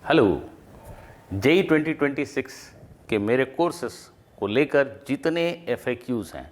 Hello. JEE 2026 के मेरे courses को लेकर जितने FAQs हैं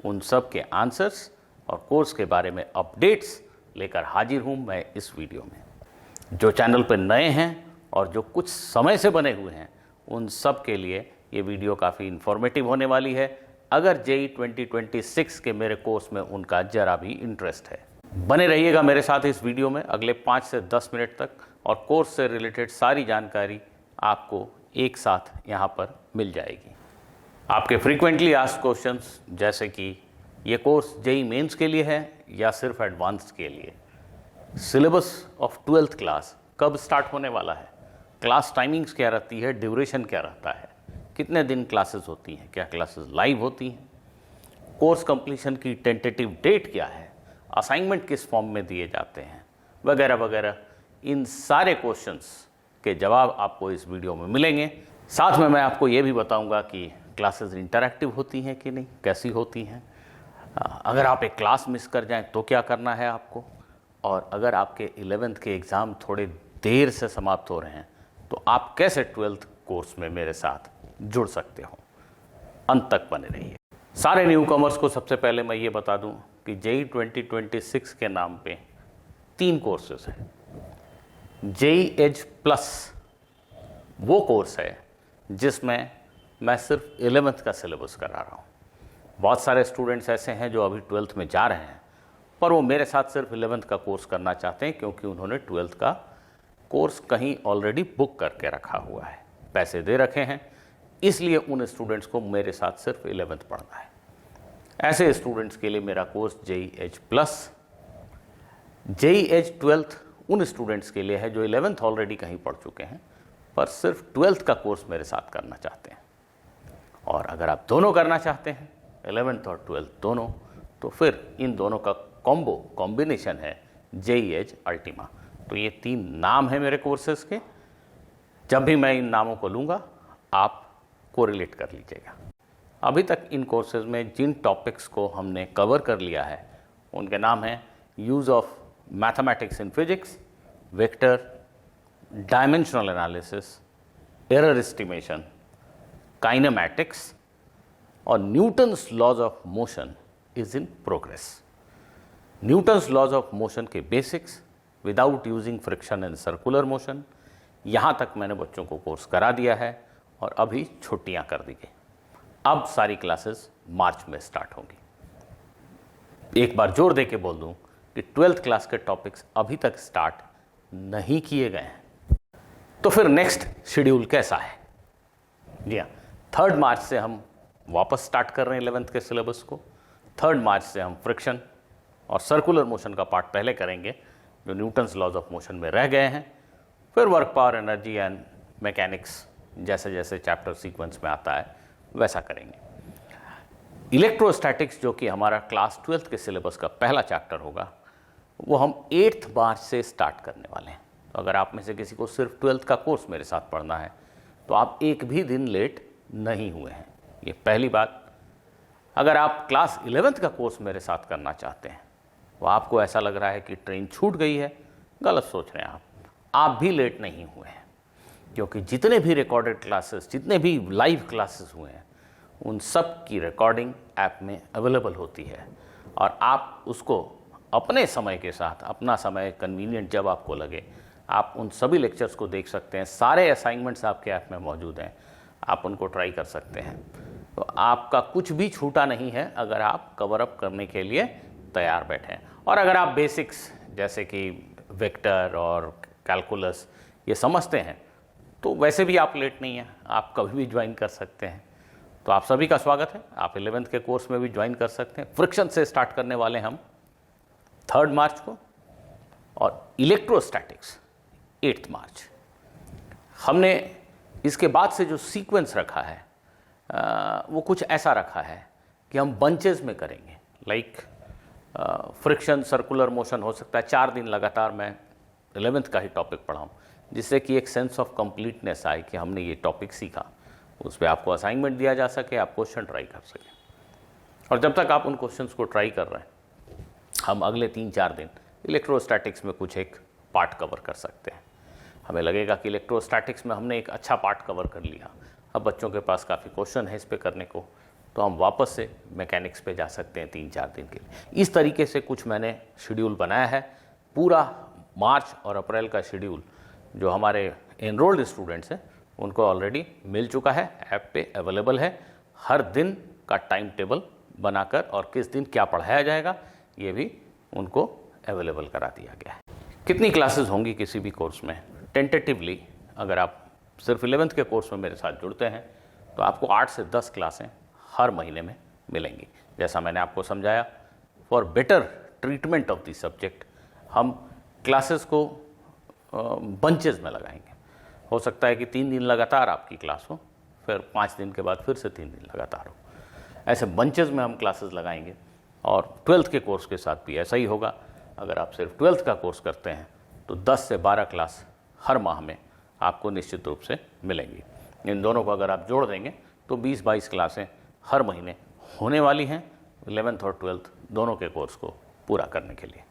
उन सब के आंसर्स और कोर्स के बारे में अपडेट्स लेकर हाजिर हूँ मैं इस वीडियो में। जो चैनल पर नए हैं और जो कुछ समय से बने हुए हैं उन सब के लिए ये वीडियो काफ़ी इन्फॉर्मेटिव होने वाली है। अगर जेई 2026 के मेरे कोर्स में उनका ज़रा भी इंटरेस्ट है, बने रहिएगा मेरे साथ इस वीडियो में अगले 5 से 10 मिनट तक और कोर्स से रिलेटेड सारी जानकारी आपको एक साथ यहाँ पर मिल जाएगी। आपके फ्रीक्वेंटली आस्क्ड क्वेश्चंस जैसे कि ये कोर्स जेई मेंस के लिए है या सिर्फ एडवांस्ड के लिए, सिलेबस ऑफ 12th क्लास कब स्टार्ट होने वाला है, क्लास टाइमिंग्स क्या रहती है, ड्यूरेशन क्या रहता है, कितने दिन क्लासेस होती हैं, क्या क्लासेस लाइव होती हैं, कोर्स कंप्लीशन की टेंटेटिव डेट क्या है, असाइनमेंट किस फॉर्म में दिए जाते हैं, वगैरह वगैरह, इन सारे क्वेश्चंस के जवाब आपको इस वीडियो में मिलेंगे। साथ में मैं आपको ये भी बताऊंगा कि क्लासेस इंटरैक्टिव होती हैं कि नहीं, कैसी होती हैं, अगर आप एक क्लास मिस कर जाएं तो क्या करना है आपको, और अगर आपके 11th के एग्ज़ाम थोड़े देर से समाप्त हो रहे हैं तो आप कैसे 12th कोर्स में मेरे साथ जुड़ सकते हो। अंत तक बने रहिए। सारे न्यू कमर्स को सबसे पहले मैं ये बता दूं कि जेई 2026 के नाम पे 3 कोर्सेस हैं। जेई एज प्लस वो कोर्स है जिसमें मैं सिर्फ 11th का सिलेबस करा रहा हूँ। बहुत सारे स्टूडेंट्स ऐसे हैं जो अभी 12th में जा रहे हैं पर वो मेरे साथ सिर्फ 11th का कोर्स करना चाहते हैं क्योंकि उन्होंने 12th का कोर्स कहीं ऑलरेडी बुक करके रखा हुआ है, पैसे दे रखे हैं, इसलिए उन स्टूडेंट्स को मेरे साथ सिर्फ 11th पढ़ना है। ऐसे स्टूडेंट्स के लिए मेरा course JEE edge plus. JEE edge 12th उन स्टूडेंट्स के लिए है जो 11th ऑलरेडी कहीं पढ़ चुके हैं पर सिर्फ 12th का कोर्स मेरे साथ करना चाहते हैं। और अगर आप दोनों करना चाहते हैं, 11th और 12th दोनों, तो फिर इन दोनों का कॉम्बिनेशन है जेई एज अल्टीमा। तो ये 3 नाम हैं मेरे कोर्सेज के। जब भी मैं इन नामों को लूँगा आप कोरिलेट कर लीजिएगा। अभी तक इन कोर्सेज में जिन टॉपिक्स को हमने कवर कर लिया है उनके नाम हैं use of mathematics in physics, vector, dimensional analysis, error estimation, kinematics और Newton's laws of motion is in progress. Newton's laws of motion के basics without using friction and circular motion, यहाँ तक मैंने बच्चों को कोर्स करा दिया है और अभी छुट्टियाँ कर दी गई। अब सारी क्लासेस मार्च में स्टार्ट होंगी। एक बार जोर दे के बोल दूं कि 12th क्लास के टॉपिक्स अभी तक स्टार्ट नहीं किए गए हैं। तो फिर नेक्स्ट शेड्यूल कैसा है? जी हाँ, 3 मार्च से हम वापस स्टार्ट कर रहे हैं 11th के सिलेबस को। 3 मार्च से हम फ्रिक्शन और सर्कुलर मोशन का पार्ट पहले करेंगे जो न्यूटन्स लॉज ऑफ मोशन में रह गए हैं। फिर work, power, energy and mechanics जैसे जैसे चैप्टर सीक्वेंस में आता है वैसा करेंगे। इलेक्ट्रोस्टैटिक्स जो कि हमारा क्लास 12th के सिलेबस का पहला चैप्टर होगा वो हम 8 मार्च से स्टार्ट करने वाले हैं। तो अगर आप में से किसी को सिर्फ 12th का कोर्स मेरे साथ पढ़ना है तो आप एक भी दिन लेट नहीं हुए हैं, ये पहली बात। अगर आप क्लास 11th का कोर्स मेरे साथ करना चाहते हैं तो आपको ऐसा लग रहा है कि ट्रेन छूट गई है, गलत सोच रहे हैं आप भी लेट नहीं हुए हैं क्योंकि जितने भी रिकॉर्डेड क्लासेस, जितने भी लाइव क्लासेस हुए हैं उन सब की रिकॉर्डिंग ऐप में अवेलेबल होती है और आप उसको अपने समय के साथ, अपना समय कन्वीनियंट जब आपको लगे, आप उन सभी लेक्चर्स को देख सकते हैं। सारे असाइनमेंट्स आपके ऐप में मौजूद हैं, आप उनको ट्राई कर सकते हैं। तो आपका कुछ भी छूटा नहीं है अगर आप कवर अप करने के लिए तैयार बैठे हैं। और अगर आप बेसिक्स जैसे कि वेक्टर और कैलकुलस ये समझते हैं तो वैसे भी आप लेट नहीं हैं, आप कभी भी ज्वाइन कर सकते हैं। तो आप सभी का स्वागत है, आप 11th के कोर्स में भी ज्वाइन कर सकते हैं। फ्रिक्शन से स्टार्ट करने वाले हम 3 मार्च को और इलेक्ट्रोस्टैटिक्स 8 मार्च। हमने इसके बाद से जो सीक्वेंस रखा है वो कुछ ऐसा रखा है कि हम बंचेस में करेंगे। लाइक फ्रिक्शन, सर्कुलर मोशन हो सकता है 4 दिन लगातार मैं 11th का ही टॉपिक पढ़ाऊँ जिससे कि एक सेंस ऑफ कंप्लीटनेस आए कि हमने ये टॉपिक सीखा। उस पर आपको असाइनमेंट दिया जा सके, आप क्वेश्चन ट्राई कर सकें। और जब तक आप उन क्वेश्चंस को ट्राई कर रहे हैं हम अगले 3-4 दिन इलेक्ट्रोस्टैटिक्स में कुछ एक पार्ट कवर कर सकते हैं। हमें लगेगा कि इलेक्ट्रोस्टैटिक्स में हमने एक अच्छा पार्ट कवर कर लिया, अब बच्चों के पास काफ़ी क्वेश्चन है इस पे करने को, तो हम वापस से मैकेनिक्स पे जा सकते हैं 3-4 दिन के लिए। इस तरीके से कुछ मैंने शेड्यूल बनाया है। पूरा मार्च और अप्रैल का शेड्यूल जो हमारे एनरोल्ड स्टूडेंट्स हैं उनको ऑलरेडी मिल चुका है, ऐप पे अवेलेबल है। हर दिन का टाइम टेबल बनाकर और किस दिन क्या पढ़ाया जाएगा ये भी उनको अवेलेबल करा दिया गया है। कितनी क्लासेस होंगी किसी भी कोर्स में? टेंटेटिवली अगर आप सिर्फ 11th के कोर्स में मेरे साथ जुड़ते हैं तो आपको 8 से 10 क्लासें हर महीने में मिलेंगी। जैसा मैंने आपको समझाया, for better treatment of the subject हम क्लासेस को बंचेस में लगाएंगे। हो सकता है कि 3 दिन लगातार आपकी क्लास हो, फिर 5 दिन के बाद फिर से 3 दिन लगातार हो, ऐसे बंचेस में हम क्लासेस लगाएंगे। और 12th के कोर्स के साथ भी ऐसा ही होगा। अगर आप सिर्फ 12th का कोर्स करते हैं तो 10 से 12 क्लास हर माह में आपको निश्चित रूप से मिलेंगी। इन दोनों को अगर आप जोड़ देंगे तो 20-22 क्लासें हर महीने होने वाली हैं 11th और 12th दोनों के कोर्स को पूरा करने के लिए।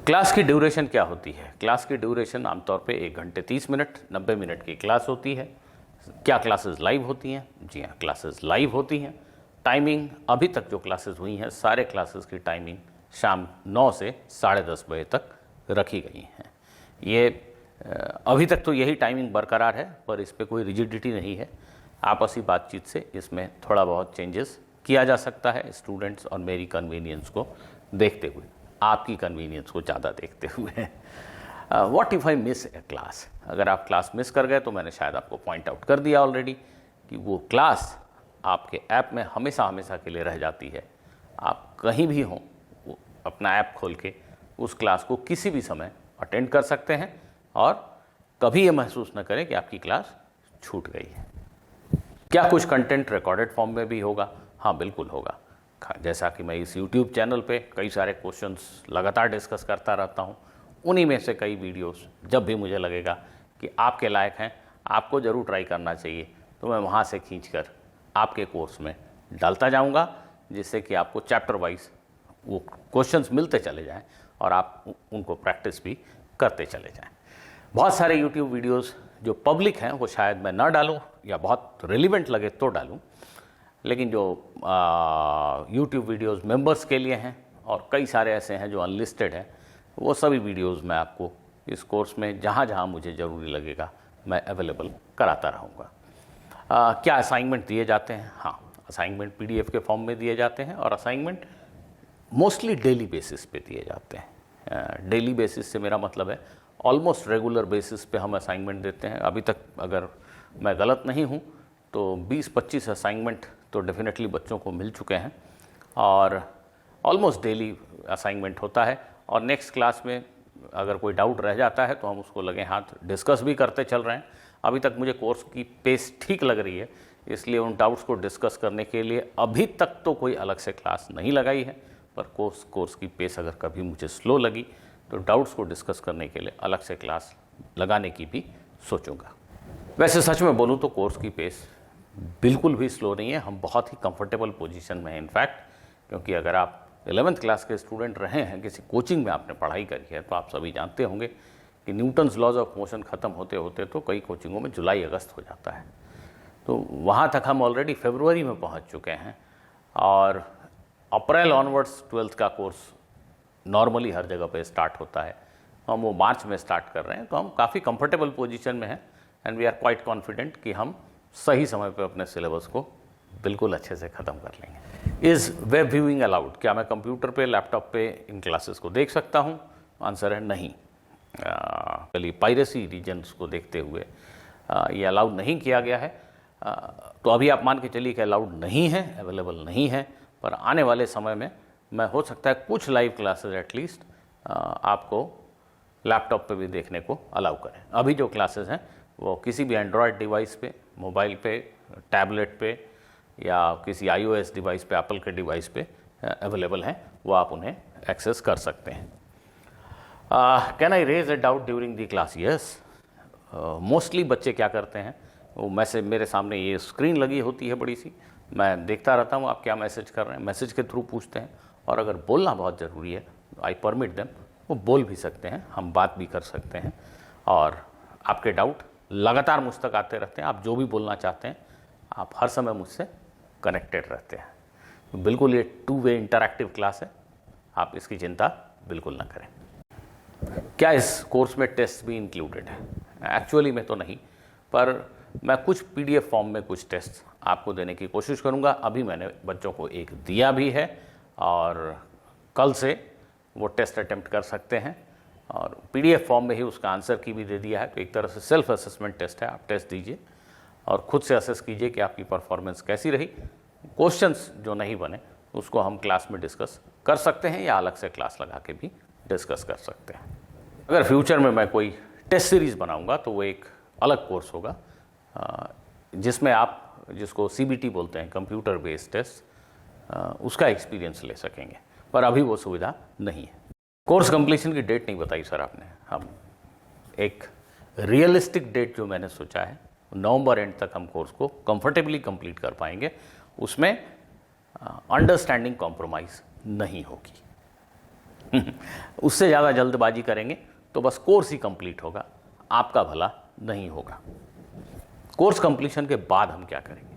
क्लास की ड्यूरेशन क्या होती है? क्लास की ड्यूरेशन आमतौर पे 1 घंटे 30 मिनट 90 मिनट की क्लास होती है। क्या क्लासेस लाइव होती हैं? जी हाँ, क्लासेस लाइव होती हैं। टाइमिंग अभी तक जो क्लासेस हुई हैं सारे क्लासेस की टाइमिंग शाम 9 से 10:30 बजे तक रखी गई हैं। ये अभी तक तो यही टाइमिंग बरकरार है, पर इस पर कोई रिजिडिटी नहीं है। आपसी बातचीत से इसमें थोड़ा बहुत चेंजेस किया जा सकता है, स्टूडेंट्स और मेरी कन्वीनियंस को देखते हुए, आपकी कन्वीनियंस को ज़्यादा देखते हुए। What if I miss A class? अगर आप क्लास मिस कर गए तो मैंने शायद आपको पॉइंट आउट कर दिया ऑलरेडी कि वो क्लास आपके ऐप में हमेशा हमेशा के लिए रह जाती है। आप कहीं भी हों अपना ऐप खोल के उस क्लास को किसी भी समय अटेंड कर सकते हैं और कभी ये महसूस न करें कि आपकी क्लास छूट गई है। क्या कुछ कंटेंट रिकॉर्डेड फॉर्म में भी होगा? हाँ, बिल्कुल होगा। जैसा कि मैं इस YouTube चैनल पे कई सारे क्वेश्चंस लगातार डिस्कस करता रहता हूँ, उन्हीं में से कई वीडियोस जब भी मुझे लगेगा कि आपके लायक हैं, आपको ज़रूर ट्राई करना चाहिए, तो मैं वहाँ से खींचकर आपके कोर्स में डालता जाऊँगा, जिससे कि आपको चैप्टर वाइज वो क्वेश्चंस मिलते चले जाएं और आप उनको प्रैक्टिस भी करते चले जाएं। बहुत सारे YouTube वीडियोस जो पब्लिक हैं वो शायद मैं ना डालूँ या बहुत रिलेवेंट लगे तो डालूँ, लेकिन जो YouTube वीडियोस मेंबर्स के लिए हैं और कई सारे ऐसे हैं जो अनलिस्टेड हैं, वो सभी वीडियोस मैं आपको इस कोर्स में जहाँ जहाँ मुझे ज़रूरी लगेगा मैं अवेलेबल कराता रहूँगा। क्या असाइनमेंट दिए जाते हैं? हाँ, असाइनमेंट PDF के फॉर्म में दिए जाते हैं और असाइनमेंट मोस्टली डेली बेसिस पे दिए जाते हैं। डेली बेसिस से मेरा मतलब है ऑलमोस्ट रेगुलर बेसिस पे हम असाइनमेंट देते हैं। अभी तक अगर मैं गलत नहीं हूँ तो 20-25 असाइनमेंट तो डेफिनेटली बच्चों को मिल चुके हैं और ऑलमोस्ट डेली असाइनमेंट होता है। और नेक्स्ट क्लास में अगर कोई डाउट रह जाता है तो हम उसको लगे हाथ डिस्कस भी करते चल रहे हैं। अभी तक मुझे कोर्स की पेस ठीक लग रही है, इसलिए उन डाउट्स को डिस्कस करने के लिए अभी तक तो कोई अलग से क्लास नहीं लगाई है, पर कोर्स की पेस अगर कभी मुझे स्लो लगी तो डाउट्स को डिस्कस करने के लिए अलग से क्लास लगाने की भी सोचूंगा। वैसे सच में बोलूँ तो कोर्स की पेस बिल्कुल भी स्लो नहीं है, हम बहुत ही कंफर्टेबल पोजीशन में हैं इनफैक्ट, क्योंकि अगर आप 11th क्लास के स्टूडेंट रहे हैं, किसी कोचिंग में आपने पढ़ाई करी है, तो आप सभी जानते होंगे कि न्यूटन्स लॉज ऑफ मोशन ख़त्म होते होते तो कई कोचिंगों में जुलाई अगस्त हो जाता है। तो वहाँ तक हम ऑलरेडी फरवरी में पहुँच चुके हैं और अप्रैल ऑनवर्ड्स 12th का कोर्स नॉर्मली हर जगह पे स्टार्ट होता है। हम वो मार्च में स्टार्ट कर रहे हैं, तो हम काफ़ी कंफर्टेबल पोजीशन में हैं and we are quite confident कि हम सही समय पे अपने सिलेबस को बिल्कुल अच्छे से ख़त्म कर लेंगे। Is web viewing allowed? क्या मैं कंप्यूटर पे, लैपटॉप पे इन क्लासेस को देख सकता हूँ? आंसर है नहीं। चलिए, पायरेसी रीजन्स को देखते हुए ये अलाउड नहीं किया गया है, तो अभी आप मान के चलिए कि अलाउड नहीं है, अवेलेबल नहीं है, पर आने वाले समय में मैं हो सकता है कुछ लाइव क्लासेस एटलीस्ट आपको लैपटॉप पे भी देखने को अलाउ करें। अभी जो क्लासेस हैं वो किसी भी एंड्रॉयड डिवाइस पे, मोबाइल पे, टैबलेट पे या किसी iOS डिवाइस पे, एप्पल के डिवाइस पे अवेलेबल हैं, वो आप उन्हें एक्सेस कर सकते हैं। Can I raise a doubt during the class? Yes, mostly बच्चे क्या करते हैं, वो मैसेज मेरे सामने ये स्क्रीन लगी होती है बड़ी सी, मैं देखता रहता हूँ आप क्या मैसेज कर रहे हैं, मैसेज के थ्रू पूछते हैं। और अगर बोलना बहुत ज़रूरी है, आई परमिट देम, वो बोल भी सकते हैं, हम बात भी कर सकते हैं। और आपके डाउट लगातार मुझ तक आते रहते हैं, आप जो भी बोलना चाहते हैं आप हर समय मुझसे कनेक्टेड रहते हैं। तो बिल्कुल ये 2 वे इंटरैक्टिव क्लास है, आप इसकी चिंता बिल्कुल ना करें। क्या इस कोर्स में टेस्ट भी इंक्लूडेड है? एक्चुअली में तो नहीं, पर मैं कुछ PDF फॉर्म में कुछ टेस्ट आपको देने की कोशिश करूंगा। अभी मैंने बच्चों को एक दिया भी है और कल से वो टेस्ट अटेम्प्ट कर सकते हैं, और PDF फॉर्म में ही उसका आंसर की भी दे दिया है। तो एक तरह से सेल्फ असेसमेंट टेस्ट है, आप टेस्ट दीजिए और खुद से असेस कीजिए कि आपकी परफॉर्मेंस कैसी रही। क्वेश्चंस जो नहीं बने उसको हम क्लास में डिस्कस कर सकते हैं या अलग से क्लास लगा के भी डिस्कस कर सकते हैं। अगर फ्यूचर में मैं कोई टेस्ट सीरीज़ बनाऊंगा तो वो एक अलग कोर्स होगा, जिसमें आप जिसको CBT बोलते हैं, कंप्यूटर बेस्ड टेस्ट, उसका एक्सपीरियंस ले सकेंगे, पर अभी वो सुविधा नहीं है। कोर्स कंप्लीशन की डेट नहीं बताई सर आपने। हम एक रियलिस्टिक डेट जो मैंने सोचा है, नवंबर एंड तक हम कोर्स को कंफर्टेबली कंप्लीट कर पाएंगे। उसमें अंडरस्टैंडिंग कॉम्प्रोमाइज़ नहीं होगी। उससे ज़्यादा जल्दबाजी करेंगे तो बस कोर्स ही कंप्लीट होगा, आपका भला नहीं होगा। कोर्स कंप्लीशन के बाद हम क्या करेंगे?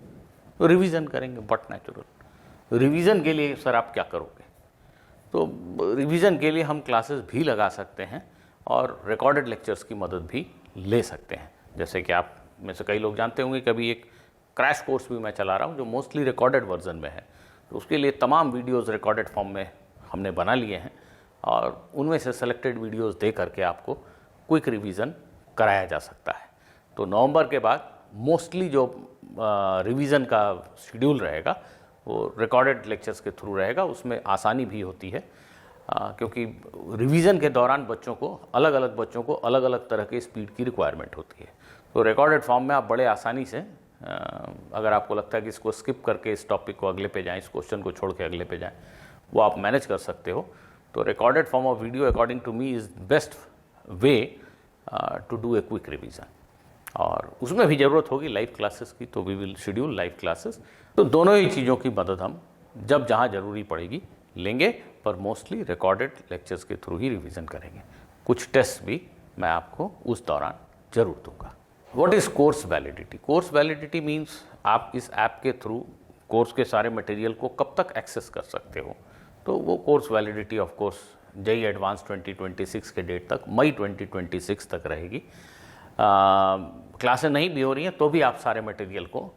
तो रिवीजन करेंगे, बट नेचुरल। रिवीजन के लिए सर आप क्या करोगे? तो रिवीजन के लिए हम क्लासेस भी लगा सकते हैं और रिकॉर्डेड लेक्चर्स की मदद भी ले सकते हैं। जैसे कि आप में से कई लोग जानते होंगे, कभी एक क्रैश कोर्स भी मैं चला रहा हूँ जो मोस्टली रिकॉर्डेड वर्जन में है। तो उसके लिए तमाम वीडियोस रिकॉर्डेड फॉर्म में हमने बना लिए हैं और उनमें से सेलेक्टेड वीडियोस दे करके आपको क्विक रिवीजन कराया जा सकता है। तो नवंबर के बाद मोस्टली जो रिवीजन का शेड्यूल रहेगा वो रिकॉर्डेड लेक्चर्स के थ्रू रहेगा। उसमें आसानी भी होती है, क्योंकि रिवीजन के दौरान अलग अलग बच्चों को अलग अलग तरह के स्पीड की रिक्वायरमेंट होती है। तो रिकॉर्डेड फॉर्म में आप बड़े आसानी से, अगर आपको लगता है कि इसको स्किप करके इस टॉपिक को अगले पे जाएं, इस क्वेश्चन को छोड़ के अगले पे जाएं, वो आप मैनेज कर सकते हो। तो recorded form of video according to me is best way to do a quick revision. और उसमें भी ज़रूरत होगी लाइव क्लासेस की, तो we will schedule live classes. तो दोनों ही चीज़ों की मदद हम जब जहाँ ज़रूरी पड़ेगी लेंगे, पर मोस्टली रिकॉर्डेड लेक्चर्स के थ्रू ही रिवीजन करेंगे। कुछ टेस्ट भी मैं आपको उस दौरान ज़रूर दूंगा। What is course validity? Course validity means आप इस ऐप के थ्रू कोर्स के सारे मटेरियल को कब तक एक्सेस कर सकते हो। तो वो course validity of course JEE advance 2026 के डेट तक, मई 2026 तक रहेगी। क्लासें नहीं भी हो रही हैं तो भी आप सारे मटेरियल को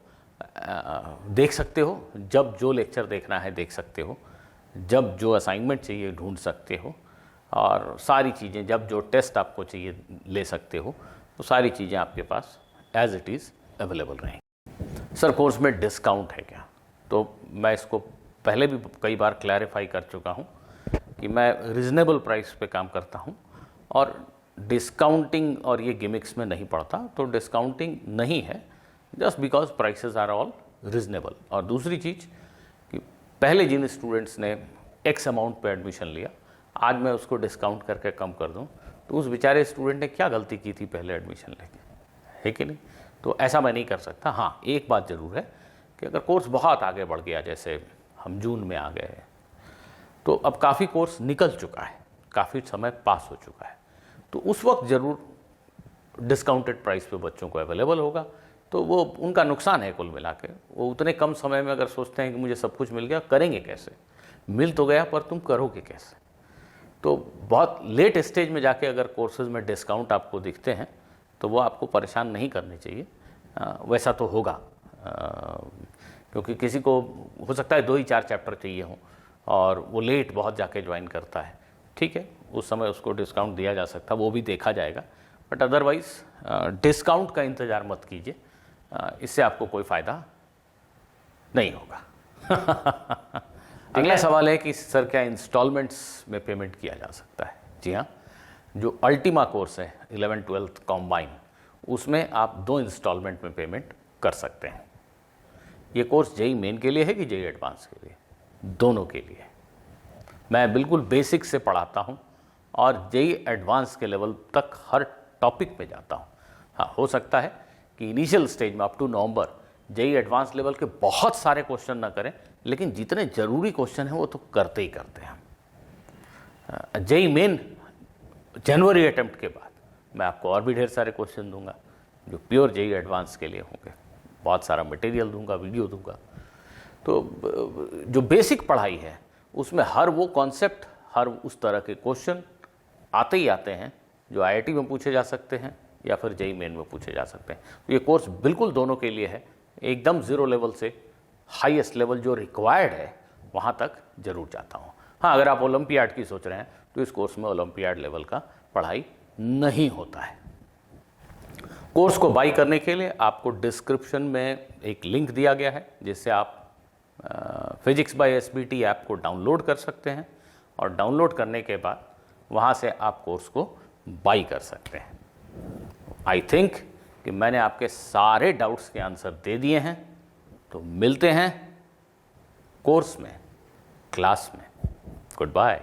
देख सकते हो, जब जो लेक्चर देखना है देख सकते हो, जब जो असाइनमेंट चाहिए ढूंढ सकते हो, और सारी चीज़ें जब जो टेस्ट आपको चाहिए ले सकते हो। तो सारी चीज़ें आपके पास एज इट इज़ अवेलेबल रहेंगी। सर कोर्स में डिस्काउंट है क्या? तो मैं इसको पहले भी कई बार क्लैरिफाई कर चुका हूँ कि मैं रिजनेबल प्राइस पे काम करता हूँ और डिस्काउंटिंग और ये गिमिक्स में नहीं पड़ता। तो डिस्काउंटिंग नहीं है, just because prices are all reasonable. और दूसरी चीज़ कि पहले जिन स्टूडेंट्स ने एक्स अमाउंट पे एडमिशन लिया, आज मैं उसको डिस्काउंट करके कम कर दूं तो उस बेचारे स्टूडेंट ने क्या गलती की थी पहले एडमिशन लेके, है कि नहीं? तो ऐसा मैं नहीं कर सकता। हाँ, एक बात ज़रूर है कि अगर कोर्स बहुत आगे बढ़ गया, जैसे हम जून में आ गए, तो अब काफ़ी कोर्स निकल चुका है, काफ़ी समय पास हो चुका है, तो उस वक्त ज़रूर डिस्काउंटेड प्राइस पे बच्चों को अवेलेबल होगा। तो वो उनका नुकसान है कुल मिला के। वो उतने कम समय में अगर सोचते हैं कि मुझे सब कुछ मिल गया, करेंगे कैसे? मिल तो गया, पर तुम करोगे कैसे? तो बहुत लेट स्टेज में जाके अगर कोर्सेज में डिस्काउंट आपको दिखते हैं तो वो आपको परेशान नहीं करने चाहिए। वैसा तो होगा, क्योंकि किसी को हो सकता है 2 ही 4 चैप्टर चाहिए हों और वो लेट बहुत जाके ज्वाइन करता है, ठीक है, उस समय उसको डिस्काउंट दिया जा सकता है, वो भी देखा जाएगा। बट अदरवाइज़ डिस्काउंट का इंतज़ार मत कीजिए, इससे आपको कोई फ़ायदा नहीं होगा। अगला सवाल है कि सर क्या इंस्टॉलमेंट्स में पेमेंट किया जा सकता है? जी हाँ, जो अल्टीमा कोर्स है 11-12 कॉम्बाइन, उसमें आप 2 इंस्टॉलमेंट में पेमेंट कर सकते हैं। ये कोर्स JEE मेन के लिए है कि JEE एडवांस के लिए? दोनों के लिए। मैं बिल्कुल बेसिक से पढ़ाता हूँ और JEE एडवांस के लेवल तक हर टॉपिक पे जाता हूँ। हाँ, हो सकता है कि इनिशियल स्टेज में up to November JEE advance level के बहुत सारे क्वेश्चन ना करें, लेकिन जितने जरूरी क्वेश्चन हैं वो तो करते ही करते हैं। जेई मेन जनवरी अटेम्प्ट के बाद मैं आपको और भी ढेर सारे क्वेश्चन दूंगा जो प्योर जेई एडवांस के लिए होंगे, बहुत सारा मटेरियल दूंगा, वीडियो दूंगा। तो जो बेसिक पढ़ाई है उसमें हर वो कॉन्सेप्ट, हर उस तरह के क्वेश्चन आते ही आते हैं जो आईआईटी में पूछे जा सकते हैं या फिर जेई मेन में पूछे जा सकते हैं। तो ये कोर्स बिल्कुल दोनों के लिए है, एकदम ज़ीरो लेवल से हाईएस्ट लेवल जो रिक्वायर्ड है वहाँ तक जरूर जाता हूँ। हाँ, अगर आप ओलंपियाड की सोच रहे हैं तो इस कोर्स में ओलंपियाड लेवल का पढ़ाई नहीं होता है। कोर्स को बाई करने के लिए आपको डिस्क्रिप्शन में एक लिंक दिया गया है जिससे आप फिजिक्स बाय एसबीटी ऐप को डाउनलोड कर सकते हैं और डाउनलोड करने के बाद वहाँ से आप कोर्स को बाई कर सकते हैं। आई थिंक कि मैंने आपके सारे डाउट्स के आंसर दे दिए हैं। तो मिलते हैं कोर्स में, क्लास में। Good bye.